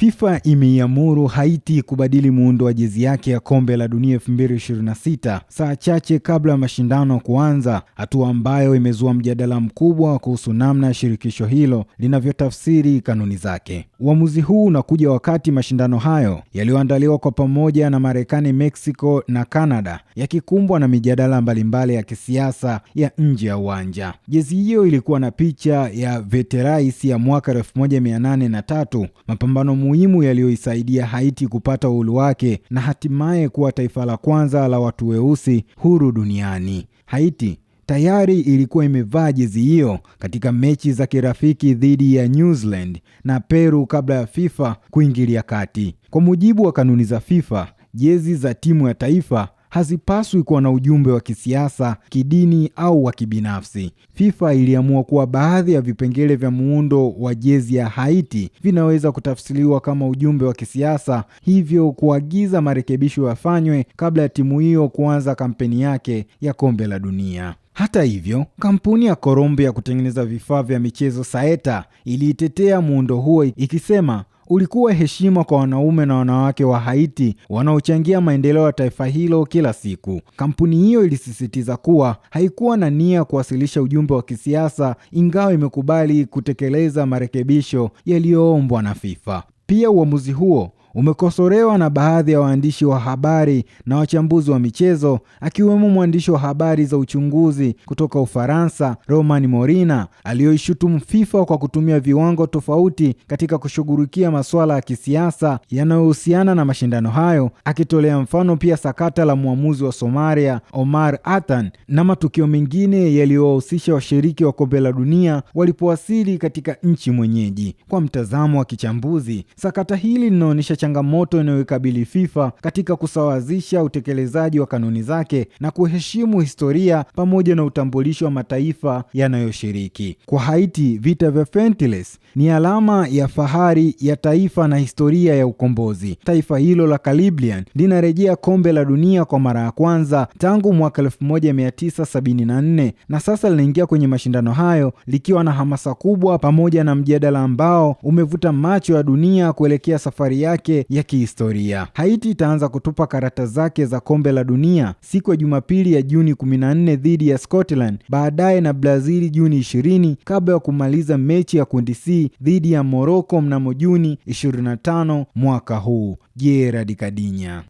FIFA imeiamuru Haiti kubadili muundo wa jezi yake ya kombe la dunia 2026 saa chache kabla ya mashindano kuanza, hatua ambayo imezua mjadala mkubwa kuhusu namna shirikisho hilo linavyotafsiri kanuni zake. Uamuzi huu unakuja wakati mashindano hayo yaliyoandaliwa kwa pamoja na Marekani, Mexico na Canada yakikumbwa na mijadala mbalimbali ya kisiasa ya nje ya uwanja. Jezi hiyo ilikuwa na picha ya Veterais ya mwaka 1803, mapambano muhimu yaliyoisaidia Haiti kupata uhuru wake na hatimaye kuwa taifa la kwanza la watu weusi huru duniani. Haiti tayari ilikuwa imevaa jezi hiyo katika mechi za kirafiki dhidi ya New Zealand na Peru kabla ya FIFA kuingilia kati. Kwa mujibu wa kanuni za FIFA, jezi za timu ya taifa hazipaswi kuwa na ujumbe wa kisiasa, kidini au wa kibinafsi. FIFA iliamua kuwa baadhi ya vipengele vya muundo wa jezi ya Haiti vinaweza kutafsiriwa kama ujumbe wa kisiasa, hivyo kuagiza marekebisho yafanywe kabla ya timu hiyo kuanza kampeni yake ya kombe la dunia. Hata hivyo, kampuni ya Colombia kutengeneza vifaa vya michezo Saeta iliitetea muundo huo ikisema ulikuwa heshima kwa wanaume na wanawake wa Haiti wanaochangia maendeleo ya taifa hilo kila siku. Kampuni hiyo ilisisitiza kuwa haikuwa na nia kuwasilisha ujumbe wa kisiasa, ingawa imekubali kutekeleza marekebisho yaliyoombwa na FIFA. Pia uamuzi huo umekosolewa na baadhi ya waandishi wa habari na wachambuzi wa michezo, akiwemo mwandishi wa habari za uchunguzi kutoka Ufaransa, Romain Molina, aliyoishutumu FIFA kwa kutumia viwango tofauti katika kushughulikia masuala ya kisiasa yanayohusiana na mashindano hayo, akitolea mfano pia sakata la muamuzi wa Somalia Omar Attan na matukio mengine yaliyowahusisha washiriki wa kombe la dunia walipowasili katika nchi mwenyeji. Kwa mtazamo wa kichambuzi, sakata hili linaonyesha changamoto inayoikabili FIFA katika kusawazisha utekelezaji wa kanuni zake na kuheshimu historia pamoja na utambulisho wa mataifa yanayoshiriki. Kwa Haiti, vita vya Fentiles ni alama ya fahari ya taifa na historia ya ukombozi. Taifa hilo la Caribbean linarejea kombe la dunia kwa mara ya kwanza tangu mwaka 1974 na sasa linaingia kwenye mashindano hayo likiwa na hamasa kubwa pamoja na mjadala ambao umevuta macho ya dunia kuelekea safari yake ya kihistoria. Haiti itaanza kutupa karata zake za kombe la dunia siku ya Jumapili ya Juni 14 dhidi ya Scotland, baadaye na Brazil Juni 20, kabla ya kumaliza mechi ya kundi C dhidi ya Morocco mnamo Juni 25 mwaka huu. Gerard Kadinya.